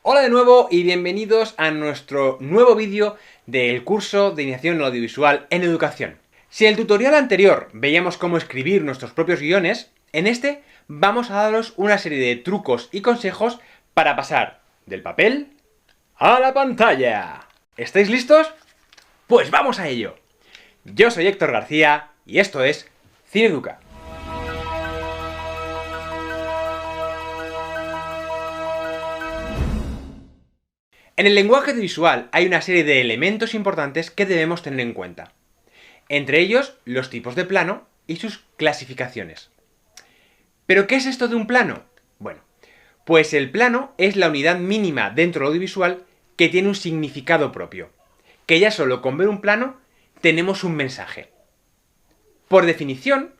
Hola de nuevo y bienvenidos a nuestro nuevo vídeo del curso de iniciación en audiovisual en educación. Si en el tutorial anterior veíamos cómo escribir nuestros propios guiones, en este vamos a daros una serie de trucos y consejos para pasar del papel a la pantalla. ¿Estáis listos? Pues vamos a ello. Yo soy Héctor García y esto es Cineduca. En el lenguaje audiovisual hay una serie de elementos importantes que debemos tener en cuenta. Entre ellos, los tipos de plano y sus clasificaciones. ¿Pero qué es esto de un plano? Bueno, pues el plano es la unidad mínima dentro del audiovisual que tiene un significado propio. Que ya solo con ver un plano tenemos un mensaje. Por definición,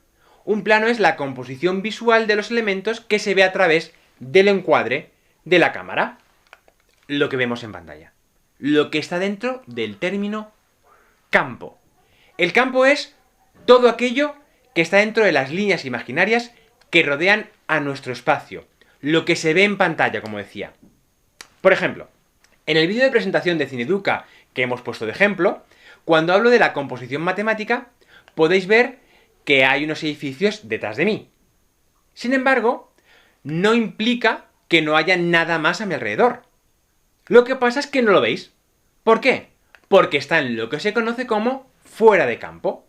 un plano es la composición visual de los elementos que se ve a través del encuadre de la cámara. Lo que vemos en pantalla. Lo que está dentro del término campo. El campo es todo aquello que está dentro de las líneas imaginarias que rodean a nuestro espacio. Lo que se ve en pantalla, como decía. Por ejemplo, en el vídeo de presentación de Cineduca que hemos puesto de ejemplo, cuando hablo de la composición matemática, podéis ver que hay unos edificios detrás de mí. Sin embargo, no implica que no haya nada más a mi alrededor. Lo que pasa es que no lo veis. ¿Por qué? Porque está en lo que se conoce como fuera de campo.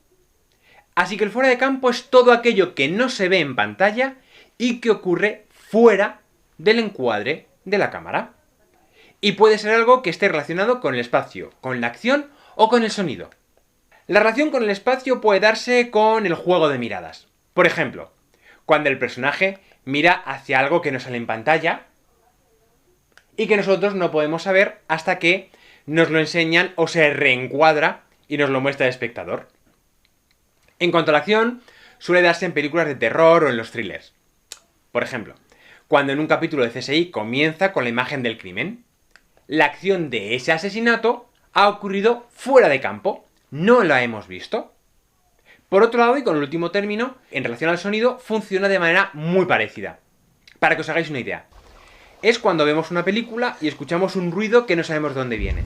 Así que el fuera de campo es todo aquello que no se ve en pantalla y que ocurre fuera del encuadre de la cámara. Y puede ser algo que esté relacionado con el espacio, con la acción o con el sonido. La relación con el espacio puede darse con el juego de miradas. Por ejemplo, cuando el personaje mira hacia algo que no sale en pantalla y que nosotros no podemos saber hasta que nos lo enseñan o se reencuadra y nos lo muestra el espectador. En cuanto a la acción, suele darse en películas de terror o en los thrillers. Por ejemplo, cuando en un capítulo de CSI comienza con la imagen del crimen, la acción de ese asesinato ha ocurrido fuera de campo, no la hemos visto. Por otro lado, y con el último término, en relación al sonido, funciona de manera muy parecida. Para que os hagáis una idea. Es cuando vemos una película y escuchamos un ruido que no sabemos de dónde viene.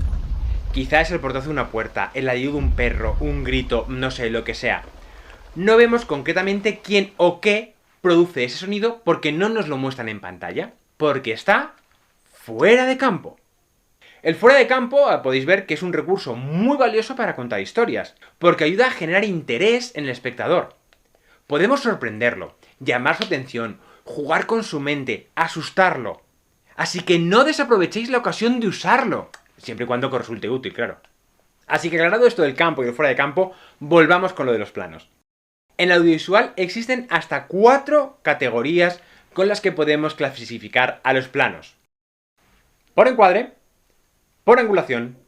Quizá es el portazo de una puerta, el ladrido de un perro, un grito, no sé, lo que sea. No vemos concretamente quién o qué produce ese sonido porque no nos lo muestran en pantalla, porque está fuera de campo. El fuera de campo podéis ver que es un recurso muy valioso para contar historias, porque ayuda a generar interés en el espectador. Podemos sorprenderlo, llamar su atención, jugar con su mente, asustarlo. Así que no desaprovechéis la ocasión de usarlo, siempre y cuando os resulte útil, claro. Así que aclarado esto del campo y del fuera de campo, volvamos con lo de los planos. En el audiovisual existen hasta 4 categorías con las que podemos clasificar a los planos. Por encuadre, por angulación,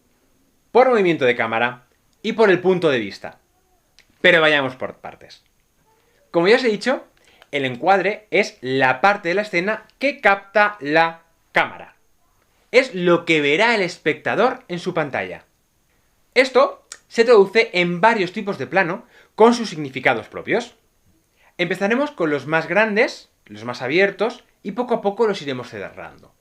por movimiento de cámara y por el punto de vista. Pero vayamos por partes. Como ya os he dicho, el encuadre es la parte de la escena que capta la cámara. Es lo que verá el espectador en su pantalla. Esto se traduce en varios tipos de plano con sus significados propios. Empezaremos con los más grandes, los más abiertos, y poco a poco los iremos cerrando.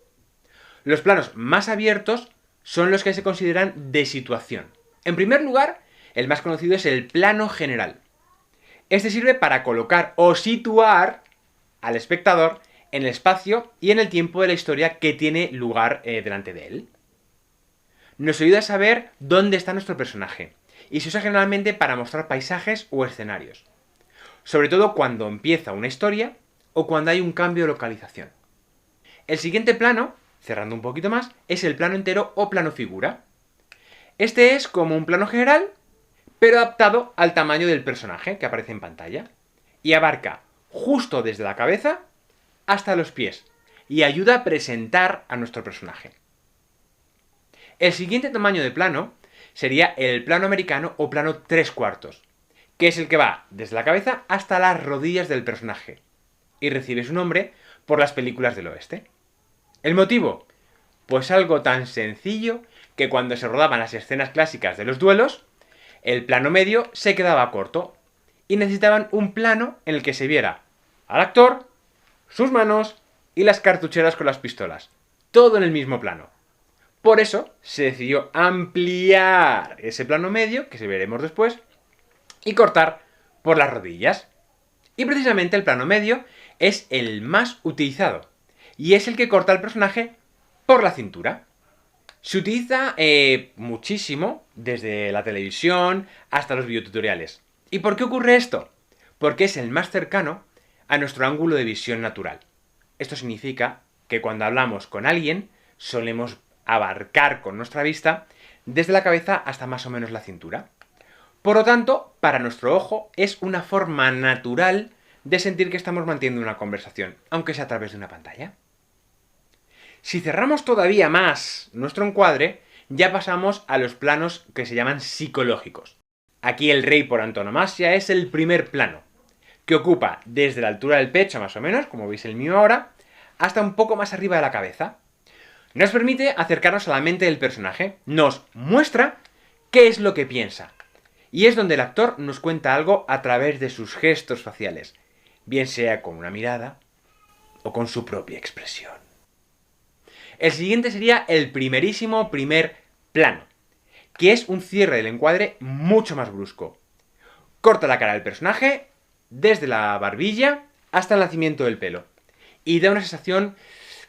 Los planos más abiertos son los que se consideran de situación. En primer lugar, el más conocido es el plano general. Este sirve para colocar o situar al espectador en el espacio y en el tiempo de la historia que tiene lugar delante de él. Nos ayuda a saber dónde está nuestro personaje, y se usa generalmente para mostrar paisajes o escenarios. Sobre todo cuando empieza una historia o cuando hay un cambio de localización. El siguiente plano, cerrando un poquito más, es el plano entero o plano figura. Este es como un plano general, pero adaptado al tamaño del personaje que aparece en pantalla. Y abarca justo desde la cabeza hasta los pies, y ayuda a presentar a nuestro personaje. El siguiente tamaño de plano sería el plano americano o plano 3/4, que es el que va desde la cabeza hasta las rodillas del personaje, y recibe su nombre por las películas del oeste. ¿El motivo? Pues algo tan sencillo que cuando se rodaban las escenas clásicas de los duelos, el plano medio se quedaba corto, y necesitaban un plano en el que se viera al actor, sus manos y las cartucheras con las pistolas. Todo en el mismo plano. Por eso se decidió ampliar ese plano medio, que se veremos después, y cortar por las rodillas. Y precisamente el plano medio es el más utilizado, y es el que corta al personaje por la cintura. Se utiliza muchísimo, desde la televisión hasta los videotutoriales. ¿Y por qué ocurre esto? Porque es el más cercano a nuestro ángulo de visión natural. Esto significa que cuando hablamos con alguien, solemos abarcar con nuestra vista desde la cabeza hasta más o menos la cintura. Por lo tanto, para nuestro ojo es una forma natural de sentir que estamos manteniendo una conversación, aunque sea a través de una pantalla. Si cerramos todavía más nuestro encuadre, ya pasamos a los planos que se llaman psicológicos. Aquí el rey por antonomasia es el primer plano, que ocupa desde la altura del pecho más o menos, como veis el mío ahora, hasta un poco más arriba de la cabeza. Nos permite acercarnos a la mente del personaje, nos muestra qué es lo que piensa. Y es donde el actor nos cuenta algo a través de sus gestos faciales, bien sea con una mirada o con su propia expresión. El siguiente sería el primerísimo primer plano, que es un cierre del encuadre mucho más brusco. Corta la cara del personaje desde la barbilla hasta el nacimiento del pelo y da una sensación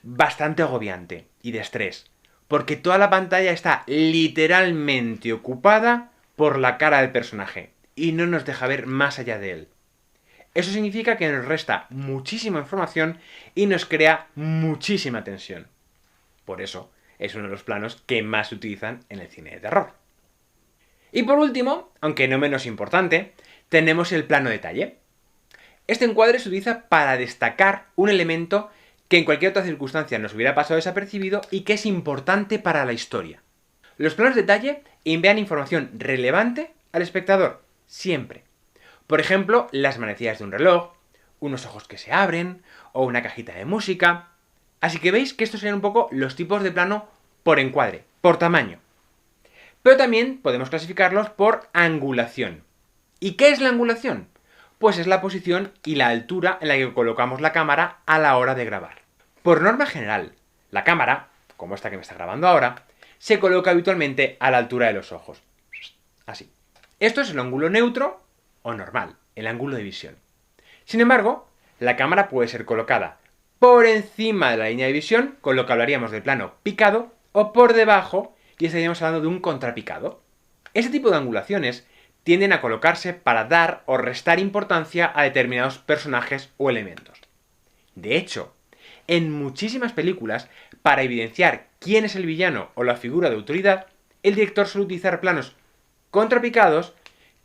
bastante agobiante y de estrés, porque toda la pantalla está literalmente ocupada por la cara del personaje y no nos deja ver más allá de él. Eso significa que nos resta muchísima información y nos crea muchísima tensión. Por eso es uno de los planos que más se utilizan en el cine de terror. Y por último, aunque no menos importante, tenemos el plano detalle. Este encuadre se utiliza para destacar un elemento que en cualquier otra circunstancia nos hubiera pasado desapercibido y que es importante para la historia. Los planos detalle envían información relevante al espectador, siempre. Por ejemplo, las manecillas de un reloj, unos ojos que se abren, o una cajita de música. Así que veis que estos serían un poco los tipos de plano por encuadre, por tamaño. Pero también podemos clasificarlos por angulación. ¿Y qué es la angulación? Pues es la posición y la altura en la que colocamos la cámara a la hora de grabar. Por norma general, la cámara, como esta que me está grabando ahora, se coloca habitualmente a la altura de los ojos. Así. Esto es el ángulo neutro o normal, el ángulo de visión. Sin embargo, la cámara puede ser colocada por encima de la línea de visión, con lo que hablaríamos del plano picado, o por debajo, y estaríamos hablando de un contrapicado. Este tipo de angulaciones tienden a colocarse para dar o restar importancia a determinados personajes o elementos. De hecho, en muchísimas películas, para evidenciar quién es el villano o la figura de autoridad, el director suele utilizar planos contrapicados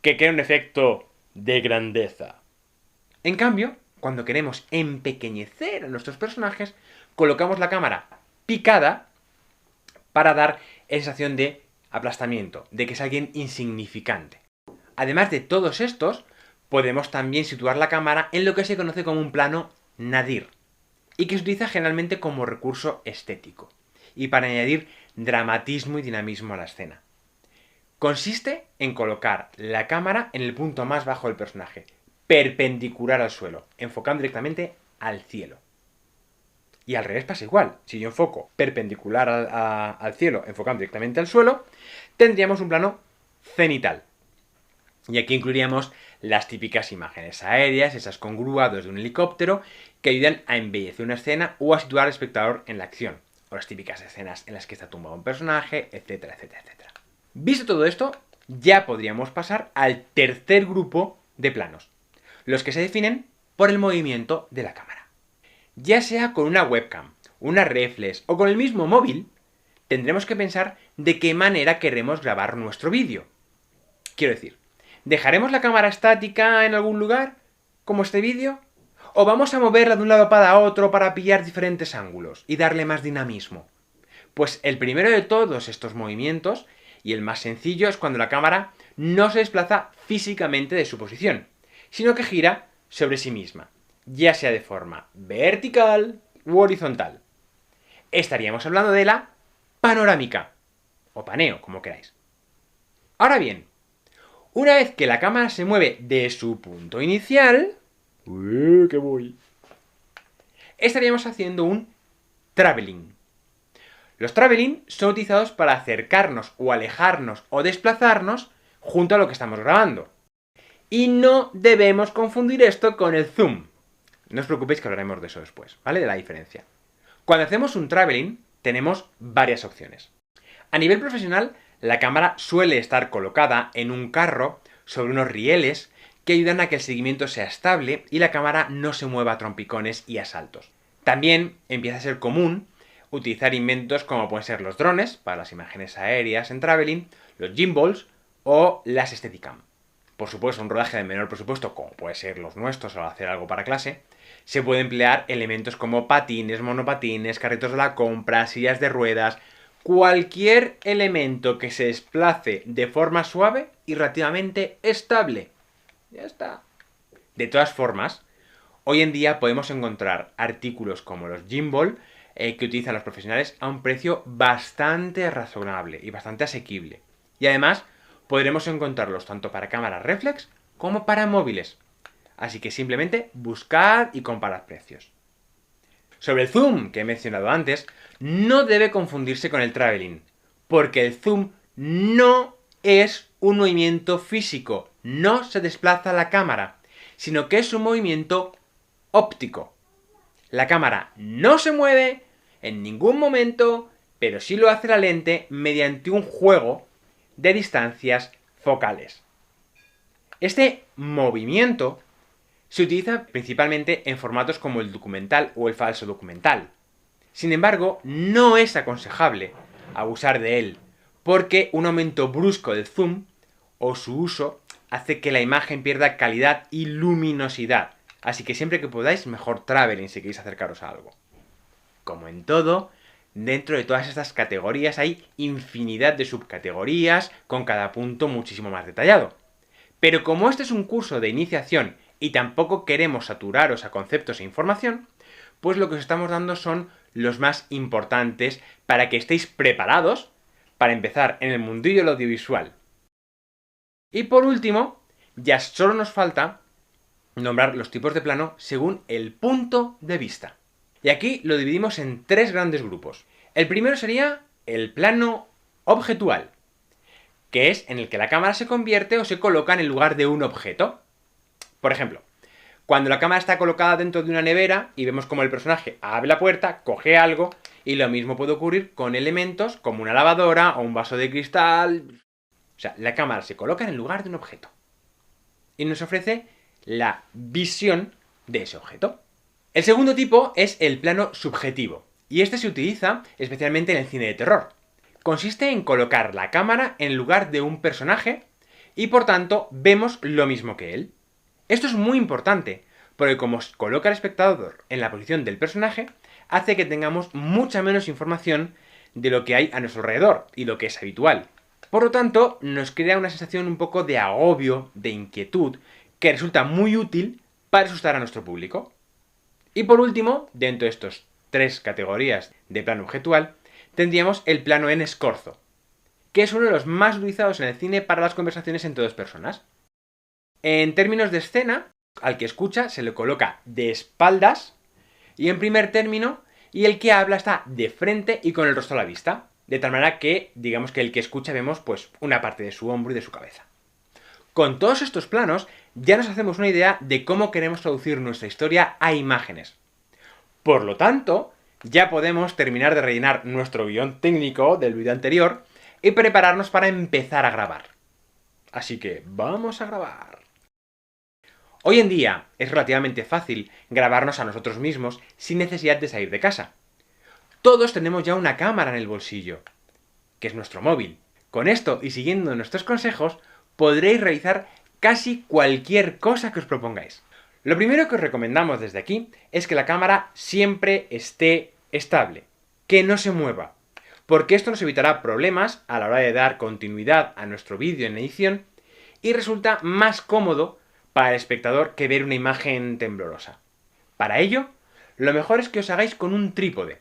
que crean un efecto de grandeza. En cambio, cuando queremos empequeñecer a nuestros personajes, colocamos la cámara picada para dar sensación de aplastamiento, de que es alguien insignificante. Además de todos estos, podemos también situar la cámara en lo que se conoce como un plano nadir, y que se utiliza generalmente como recurso estético, y para añadir dramatismo y dinamismo a la escena. Consiste en colocar la cámara en el punto más bajo del personaje, perpendicular al suelo, enfocando directamente al cielo. Y al revés pasa igual. Si yo enfoco perpendicular al cielo, enfocando directamente al suelo, tendríamos un plano cenital. Y aquí incluiríamos las típicas imágenes aéreas, esas con grúa desde un helicóptero, que ayudan a embellecer una escena o a situar al espectador en la acción. O las típicas escenas en las que está tumbado un personaje, etcétera, etcétera, etcétera. Visto todo esto, ya podríamos pasar al tercer grupo de planos, los que se definen por el movimiento de la cámara. Ya sea con una webcam, una reflex o con el mismo móvil, tendremos que pensar de qué manera queremos grabar nuestro vídeo. Quiero decir, ¿dejaremos la cámara estática en algún lugar, como este vídeo? ¿O vamos a moverla de un lado para otro para pillar diferentes ángulos y darle más dinamismo? Pues el primero de todos estos movimientos, y el más sencillo, es cuando la cámara no se desplaza físicamente de su posición, sino que gira sobre sí misma, ya sea de forma vertical u horizontal. Estaríamos hablando de la panorámica, o paneo, como queráis. Ahora bien, una vez que la cámara se mueve de su punto inicial, ¡qué voy!, estaríamos haciendo un traveling. Los traveling son utilizados para acercarnos o alejarnos o desplazarnos junto a lo que estamos grabando. Y no debemos confundir esto con el zoom. No os preocupéis que hablaremos de eso después, ¿vale? De la diferencia. Cuando hacemos un traveling, tenemos varias opciones. A nivel profesional, la cámara suele estar colocada en un carro sobre unos rieles que ayudan a que el seguimiento sea estable y la cámara no se mueva a trompicones y a saltos. También empieza a ser común utilizar inventos como pueden ser los drones para las imágenes aéreas en traveling, los gimbals o las Steadicam. Por supuesto, un rodaje de menor presupuesto, como puede ser los nuestros al hacer algo para clase, se puede emplear elementos como patines, monopatines, carritos de la compra, sillas de ruedas, cualquier elemento que se desplace de forma suave y relativamente estable. Ya está. De todas formas, hoy en día podemos encontrar artículos como los gimbal que utilizan los profesionales a un precio bastante razonable y bastante asequible. Y además, podremos encontrarlos tanto para cámaras reflex como para móviles. Así que simplemente buscad y comparad precios. Sobre el zoom que he mencionado antes, no debe confundirse con el traveling, porque el zoom no es un movimiento físico, no se desplaza la cámara, sino que es un movimiento óptico. La cámara no se mueve en ningún momento, pero sí lo hace la lente mediante un juego de distancias focales. Este movimiento se utiliza principalmente en formatos como el documental o el falso documental. Sin embargo, no es aconsejable abusar de él, porque un aumento brusco del zoom o su uso hace que la imagen pierda calidad y luminosidad. Así que siempre que podáis, mejor traveling si queréis acercaros a algo. Como en todo, dentro de todas estas categorías hay infinidad de subcategorías, con cada punto muchísimo más detallado. Pero como este es un curso de iniciación y tampoco queremos saturaros a conceptos e información, pues lo que os estamos dando son los más importantes para que estéis preparados para empezar en el mundillo del audiovisual. Y por último, ya solo nos falta nombrar los tipos de plano según el punto de vista. Y aquí lo dividimos en tres grandes grupos. El primero sería el plano objetual, que es en el que la cámara se convierte o se coloca en el lugar de un objeto. Por ejemplo, cuando la cámara está colocada dentro de una nevera y vemos como el personaje abre la puerta, coge algo, y lo mismo puede ocurrir con elementos como una lavadora o un vaso de cristal. O sea, la cámara se coloca en el lugar de un objeto y nos ofrece la visión de ese objeto. El segundo tipo es el plano subjetivo, y este se utiliza especialmente en el cine de terror. Consiste en colocar la cámara en el lugar de un personaje y por tanto vemos lo mismo que él. Esto es muy importante, porque como coloca al espectador en la posición del personaje, hace que tengamos mucha menos información de lo que hay a nuestro alrededor y lo que es habitual. Por lo tanto, nos crea una sensación un poco de agobio, de inquietud, que resulta muy útil para asustar a nuestro público. Y por último, dentro de estas tres categorías de plano objetual, tendríamos el plano en escorzo, que es uno de los más utilizados en el cine para las conversaciones entre dos personas. En términos de escena, al que escucha se le coloca de espaldas y en primer término, y el que habla está de frente y con el rostro a la vista, de tal manera que, digamos que el que escucha vemos pues una parte de su hombro y de su cabeza. Con todos estos planos ya nos hacemos una idea de cómo queremos traducir nuestra historia a imágenes. Por lo tanto, ya podemos terminar de rellenar nuestro guión técnico del vídeo anterior y prepararnos para empezar a grabar. Así que vamos a grabar. Hoy en día es relativamente fácil grabarnos a nosotros mismos sin necesidad de salir de casa. Todos tenemos ya una cámara en el bolsillo, que es nuestro móvil. Con esto y siguiendo nuestros consejos, podréis realizar casi cualquier cosa que os propongáis. Lo primero que os recomendamos desde aquí es que la cámara siempre esté estable, que no se mueva, porque esto nos evitará problemas a la hora de dar continuidad a nuestro vídeo en edición y resulta más cómodo para el espectador que ver una imagen temblorosa. Para ello, lo mejor es que os hagáis con un trípode.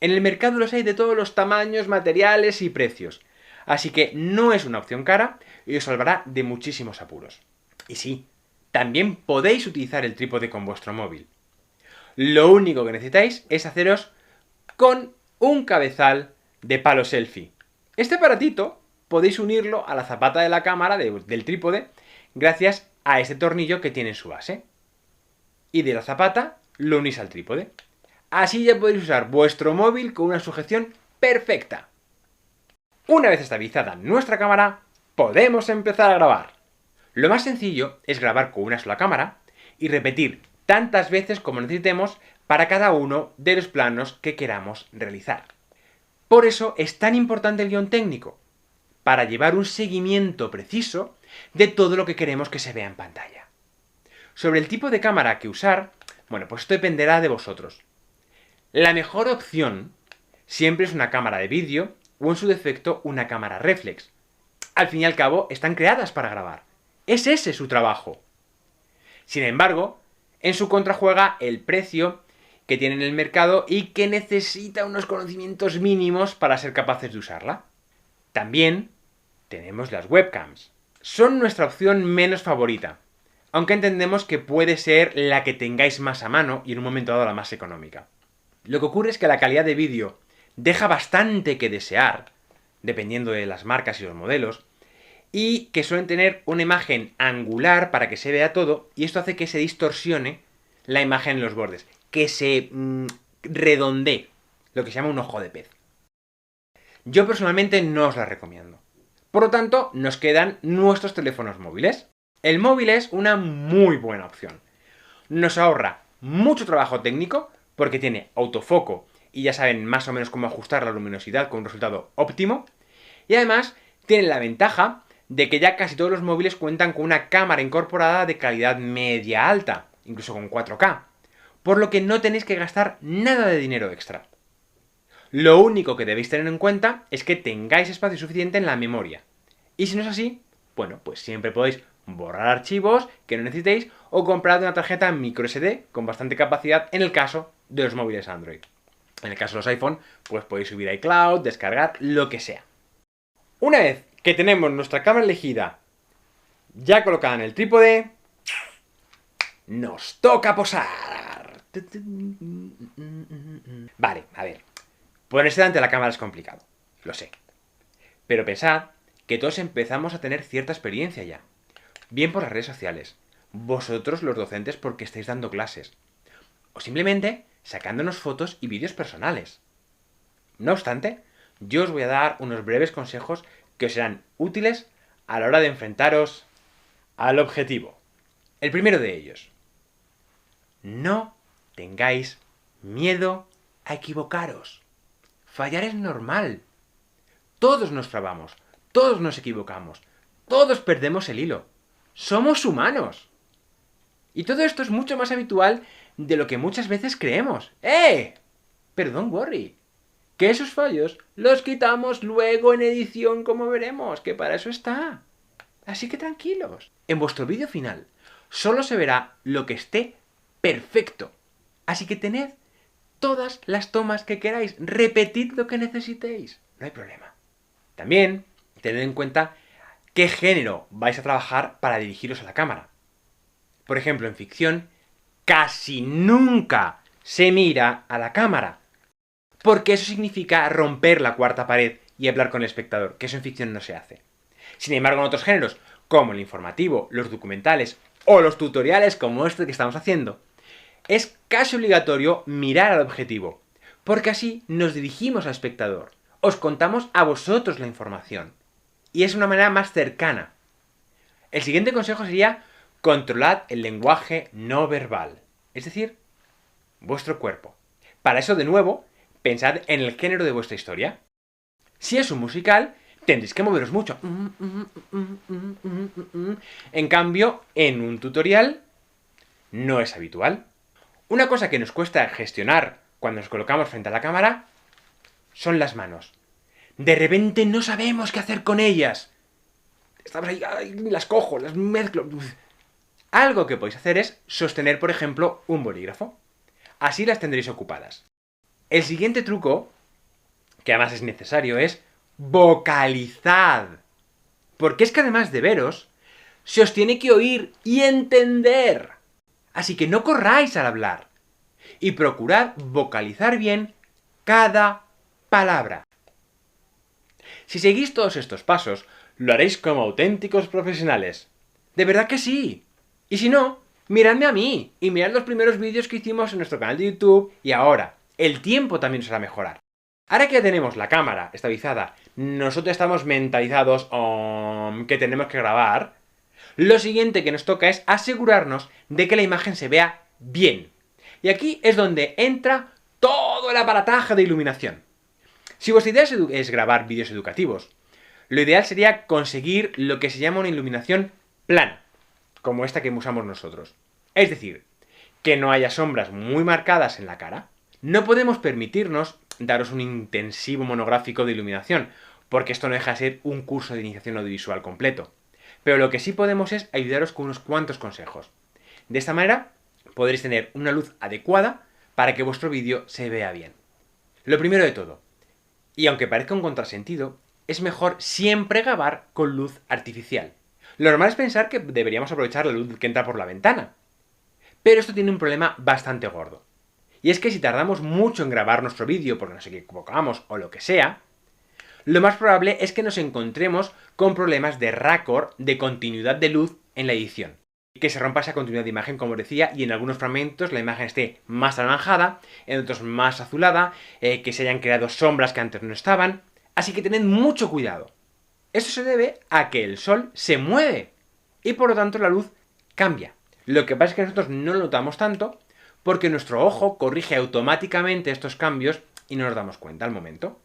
En el mercado los hay de todos los tamaños, materiales y precios, así que no es una opción cara y os salvará de muchísimos apuros. Y sí, también podéis utilizar el trípode con vuestro móvil. Lo único que necesitáis es haceros con un cabezal de palo selfie. Este aparatito podéis unirlo a la zapata de la cámara del trípode gracias a este tornillo que tiene en su base. Y de la zapata lo unís al trípode. Así ya podéis usar vuestro móvil con una sujeción perfecta. Una vez estabilizada nuestra cámara, podemos empezar a grabar. Lo más sencillo es grabar con una sola cámara y repetir tantas veces como necesitemos para cada uno de los planos que queramos realizar. Por eso es tan importante el guión técnico, para llevar un seguimiento preciso de todo lo que queremos que se vea en pantalla. Sobre el tipo de cámara que usar, bueno, pues esto dependerá de vosotros. La mejor opción siempre es una cámara de vídeo o en su defecto una cámara reflex. Al fin y al cabo están creadas para grabar. Es ese su trabajo. Sin embargo, en su contra juega el precio que tiene en el mercado y que necesita unos conocimientos mínimos para ser capaces de usarla. También tenemos las webcams. Son nuestra opción menos favorita, aunque entendemos que puede ser la que tengáis más a mano y en un momento dado la más económica. Lo que ocurre es que la calidad de vídeo deja bastante que desear, dependiendo de las marcas y los modelos, y que suelen tener una imagen angular para que se vea todo, y esto hace que se distorsione la imagen en los bordes, que se redondee, lo que se llama un ojo de pez. Yo personalmente no os la recomiendo. Por lo tanto, nos quedan nuestros teléfonos móviles. El móvil es una muy buena opción. Nos ahorra mucho trabajo técnico, porque tiene autofoco y ya saben más o menos cómo ajustar la luminosidad con un resultado óptimo. Y además tiene la ventaja de que ya casi todos los móviles cuentan con una cámara incorporada de calidad media alta, incluso con 4K, por lo que no tenéis que gastar nada de dinero extra. Lo único que debéis tener en cuenta es que tengáis espacio suficiente en la memoria. Y si no es así, bueno, pues siempre podéis borrar archivos que no necesitéis o comprar una tarjeta microSD con bastante capacidad en el caso de los móviles Android. En el caso de los iPhone, pues podéis subir a iCloud, descargar, lo que sea. Una vez que tenemos nuestra cámara elegida ya colocada en el trípode, nos toca posar. Vale, a ver. Ponerse delante de la cámara es complicado, lo sé. Pero pensad que todos empezamos a tener cierta experiencia ya. Bien por las redes sociales, vosotros los docentes porque estáis dando clases, o simplemente sacándonos fotos y vídeos personales. No obstante, yo os voy a dar unos breves consejos que os serán útiles a la hora de enfrentaros al objetivo. El primero de ellos: no tengáis miedo a equivocaros. Fallar es normal. Todos nos trabamos, todos nos equivocamos, todos perdemos el hilo. Somos humanos. Y todo esto es mucho más habitual de lo que muchas veces creemos. ¡Eh! Pero don't worry, que esos fallos los quitamos luego en edición, como veremos, que para eso está. Así que tranquilos. En vuestro vídeo final solo se verá lo que esté perfecto. Así que tened todas las tomas que queráis, repetid lo que necesitéis, no hay problema. También tened en cuenta qué género vais a trabajar para dirigiros a la cámara. Por ejemplo, en ficción, casi nunca se mira a la cámara, porque eso significa romper la cuarta pared y hablar con el espectador, que eso en ficción no se hace. Sin embargo, en otros géneros, como el informativo, los documentales o los tutoriales como este que estamos haciendo, es casi obligatorio mirar al objetivo, porque así nos dirigimos al espectador, os contamos a vosotros la información, y es una manera más cercana. El siguiente consejo sería: controlad el lenguaje no verbal, es decir, vuestro cuerpo. Para eso, de nuevo, pensad en el género de vuestra historia. Si es un musical, tendréis que moveros mucho. En cambio, en un tutorial, no es habitual. Una cosa que nos cuesta gestionar cuando nos colocamos frente a la cámara son las manos. De repente no sabemos qué hacer con ellas. Estamos ahí, las cojo, las mezclo. Algo que podéis hacer es sostener, por ejemplo, un bolígrafo. Así las tendréis ocupadas. El siguiente truco, que además es necesario, es vocalizad. Porque es que además de veros, se os tiene que oír y entender. Así que no corráis al hablar. Y procurad vocalizar bien cada palabra. Si seguís todos estos pasos, lo haréis como auténticos profesionales. ¡De verdad que sí! Y si no, miradme a mí y mirad los primeros vídeos que hicimos en nuestro canal de YouTube y ahora. El tiempo también os hará mejorar. Ahora que ya tenemos la cámara estabilizada, nosotros estamos mentalizados que tenemos que grabar, lo siguiente que nos toca es asegurarnos de que la imagen se vea bien. Y aquí es donde entra todo el aparataje de iluminación. Si vuestra idea es grabar vídeos educativos, lo ideal sería conseguir lo que se llama una iluminación plana, como esta que usamos nosotros. Es decir, que no haya sombras muy marcadas en la cara. No podemos permitirnos daros un intensivo monográfico de iluminación, porque esto no deja de ser un curso de iniciación audiovisual completo. Pero lo que sí podemos es ayudaros con unos cuantos consejos. De esta manera podréis tener una luz adecuada para que vuestro vídeo se vea bien. Lo primero de todo, y aunque parezca un contrasentido, es mejor siempre grabar con luz artificial. Lo normal es pensar que deberíamos aprovechar la luz que entra por la ventana. Pero esto tiene un problema bastante gordo. Y es que si tardamos mucho en grabar nuestro vídeo porque nos equivocamos o lo que sea, lo más probable es que nos encontremos con problemas de raccord, de continuidad de luz en la edición. Que se rompa esa continuidad de imagen, como decía, y en algunos fragmentos la imagen esté más anaranjada, en otros más azulada, que se hayan creado sombras que antes no estaban. Así que tened mucho cuidado. Esto se debe a que el sol se mueve y por lo tanto la luz cambia. Lo que pasa es que nosotros no lo notamos tanto porque nuestro ojo corrige automáticamente estos cambios y no nos damos cuenta al momento.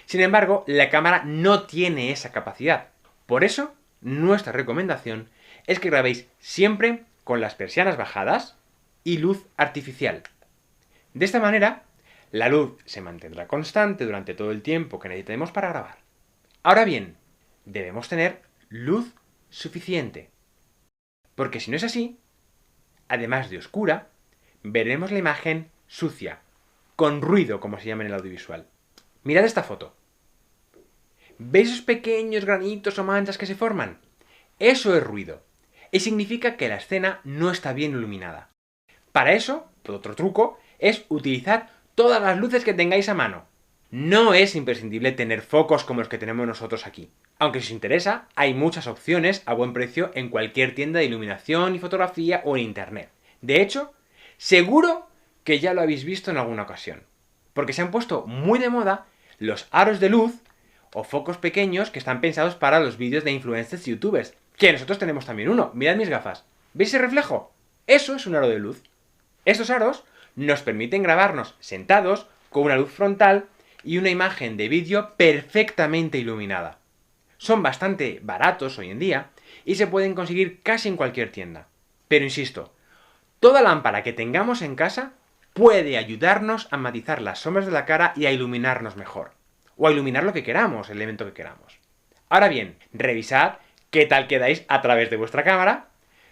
Sin embargo, la cámara no tiene esa capacidad. Por eso, nuestra recomendación es que grabéis siempre con las persianas bajadas y luz artificial. De esta manera, la luz se mantendrá constante durante todo el tiempo que necesitemos para grabar. Ahora bien, debemos tener luz suficiente. Porque si no es así, además de oscura, veremos la imagen sucia, con ruido, como se llama en el audiovisual. Mirad esta foto. ¿Veis esos pequeños granitos o manchas que se forman? Eso es ruido. Y significa que la escena no está bien iluminada. Para eso, otro truco, es utilizar todas las luces que tengáis a mano. No es imprescindible tener focos como los que tenemos nosotros aquí. Aunque si os interesa, hay muchas opciones a buen precio en cualquier tienda de iluminación y fotografía o en internet. De hecho, seguro que ya lo habéis visto en alguna ocasión. Porque se han puesto muy de moda los aros de luz o focos pequeños que están pensados para los vídeos de influencers y youtubers. Que nosotros tenemos también uno. Mirad mis gafas. ¿Veis ese reflejo? Eso es un aro de luz. Estos aros nos permiten grabarnos sentados con una luz frontal y una imagen de vídeo perfectamente iluminada. Son bastante baratos hoy en día y se pueden conseguir casi en cualquier tienda. Pero insisto, toda lámpara que tengamos en casa puede ayudarnos a matizar las sombras de la cara y a iluminarnos mejor. O a iluminar lo que queramos, el elemento que queramos. Ahora bien, revisad qué tal quedáis a través de vuestra cámara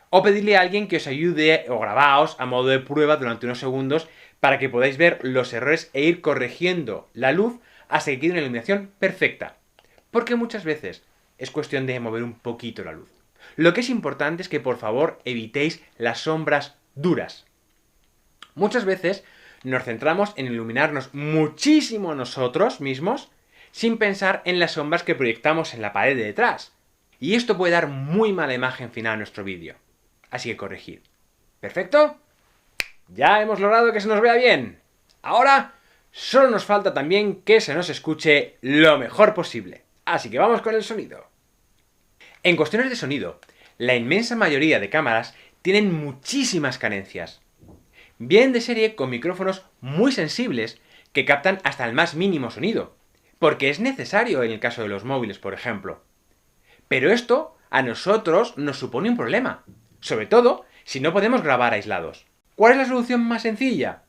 o pedirle a alguien que os ayude o grabaos a modo de prueba durante unos segundos para que podáis ver los errores e ir corrigiendo la luz hasta que quede una iluminación perfecta. Porque muchas veces es cuestión de mover un poquito la luz. Lo que es importante es que por favor evitéis las sombras duras. Muchas veces nos centramos en iluminarnos muchísimo nosotros mismos sin pensar en las sombras que proyectamos en la pared de detrás. Y esto puede dar muy mala imagen final a nuestro vídeo. Así que corregid. ¿Perfecto? Ya hemos logrado que se nos vea bien. Ahora solo nos falta también que se nos escuche lo mejor posible. Así que vamos con el sonido. En cuestiones de sonido, la inmensa mayoría de cámaras tienen muchísimas carencias. Vienen de serie con micrófonos muy sensibles que captan hasta el más mínimo sonido, porque es necesario en el caso de los móviles, por ejemplo. Pero esto a nosotros nos supone un problema, sobre todo si no podemos grabar aislados. ¿Cuál es la solución más sencilla?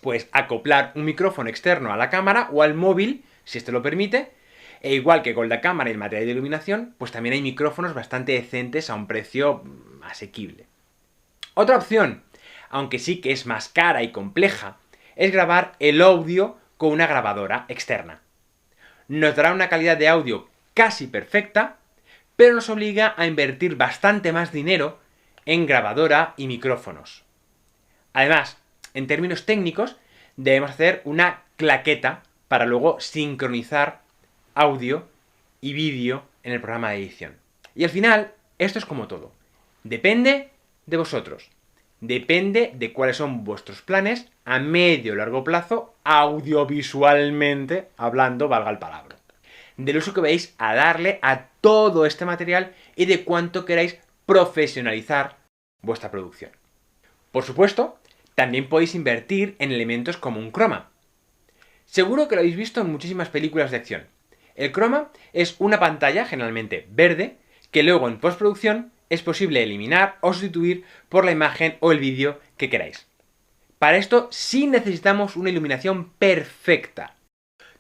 Pues acoplar un micrófono externo a la cámara o al móvil, si esto lo permite, e igual que con la cámara y el material de iluminación, pues también hay micrófonos bastante decentes a un precio asequible. Otra opción, aunque sí que es más cara y compleja, es grabar el audio con una grabadora externa. Nos dará una calidad de audio casi perfecta, pero nos obliga a invertir bastante más dinero en grabadora y micrófonos. Además, en términos técnicos, debemos hacer una claqueta para luego sincronizar audio y vídeo en el programa de edición. Y al final, esto es como todo. Depende de vosotros. Depende de cuáles son vuestros planes a medio o largo plazo, audiovisualmente hablando, valga el palabra. Del uso que veis a darle a todo este material y de cuánto queráis profesionalizar vuestra producción. Por supuesto, también podéis invertir en elementos como un croma. Seguro que lo habéis visto en muchísimas películas de acción. El croma es una pantalla, generalmente verde, que luego en postproducción es posible eliminar o sustituir por la imagen o el vídeo que queráis. Para esto sí necesitamos una iluminación perfecta.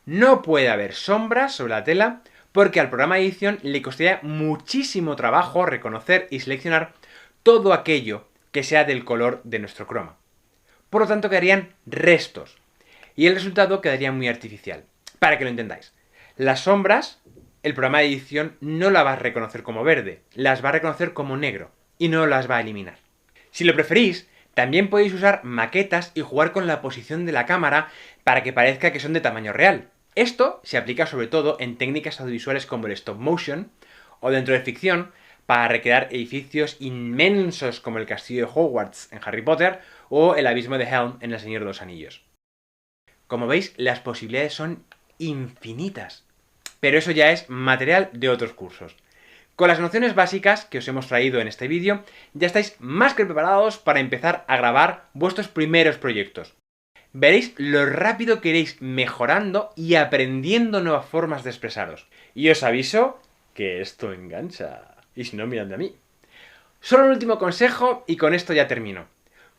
No puede haber sombras sobre la tela porque al programa de edición le costaría muchísimo trabajo reconocer y seleccionar todo aquello que sea del color de nuestro croma. Por lo tanto quedarían restos y el resultado quedaría muy artificial. Para que lo entendáis, las sombras, el programa de edición no las va a reconocer como verde, las va a reconocer como negro y no las va a eliminar. Si lo preferís, también podéis usar maquetas y jugar con la posición de la cámara para que parezca que son de tamaño real. Esto se aplica sobre todo en técnicas audiovisuales como el stop motion o dentro de ficción para recrear edificios inmensos como el castillo de Hogwarts en Harry Potter o el abismo de Helm en El Señor de los Anillos. Como veis, las posibilidades son infinitas. Pero eso ya es material de otros cursos. Con las nociones básicas que os hemos traído en este vídeo, ya estáis más que preparados para empezar a grabar vuestros primeros proyectos. Veréis lo rápido que iréis mejorando y aprendiendo nuevas formas de expresaros. Y os aviso que esto engancha. Y si no, mirad a mí. Solo un último consejo y con esto ya termino.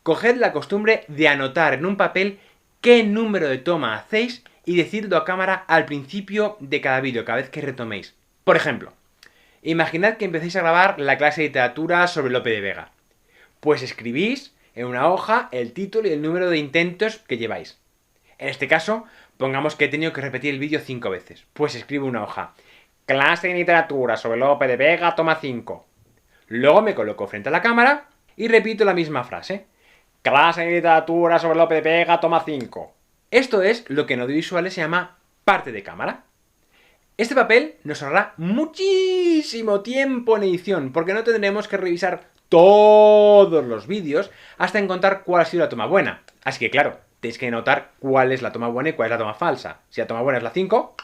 Coged la costumbre de anotar en un papel qué número de toma hacéis y decidlo a cámara al principio de cada vídeo, cada vez que retoméis. Por ejemplo, imaginad que empecéis a grabar la clase de literatura sobre Lope de Vega. Pues escribís en una hoja el título y el número de intentos que lleváis. En este caso, pongamos que he tenido que repetir el vídeo 5 veces. Pues escribo una hoja. Clase de literatura sobre Lope de Vega, toma 5. Luego me coloco frente a la cámara y repito la misma frase. Clase de literatura sobre Lope de Vega, toma 5. Esto es lo que en audiovisuales se llama parte de cámara. Este papel nos ahorrará muchísimo tiempo en edición, porque no tendremos que revisar todos los vídeos hasta encontrar cuál ha sido la toma buena. Así que claro, tenéis que notar cuál es la toma buena y cuál es la toma falsa. Si la toma buena es la 5,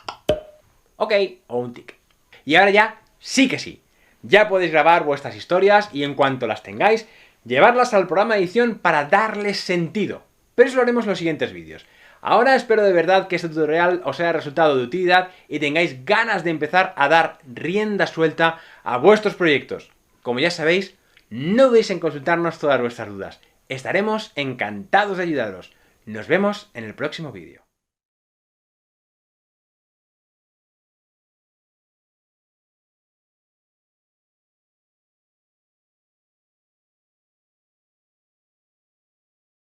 ok, o un tic. Y ahora ya, sí que sí. Ya podéis grabar vuestras historias y en cuanto las tengáis, llevarlas al programa de edición para darles sentido. Pero eso lo haremos en los siguientes vídeos. Ahora espero de verdad que este tutorial os haya resultado de utilidad y tengáis ganas de empezar a dar rienda suelta a vuestros proyectos. Como ya sabéis, no dudéis en consultarnos todas vuestras dudas. Estaremos encantados de ayudaros. Nos vemos en el próximo vídeo.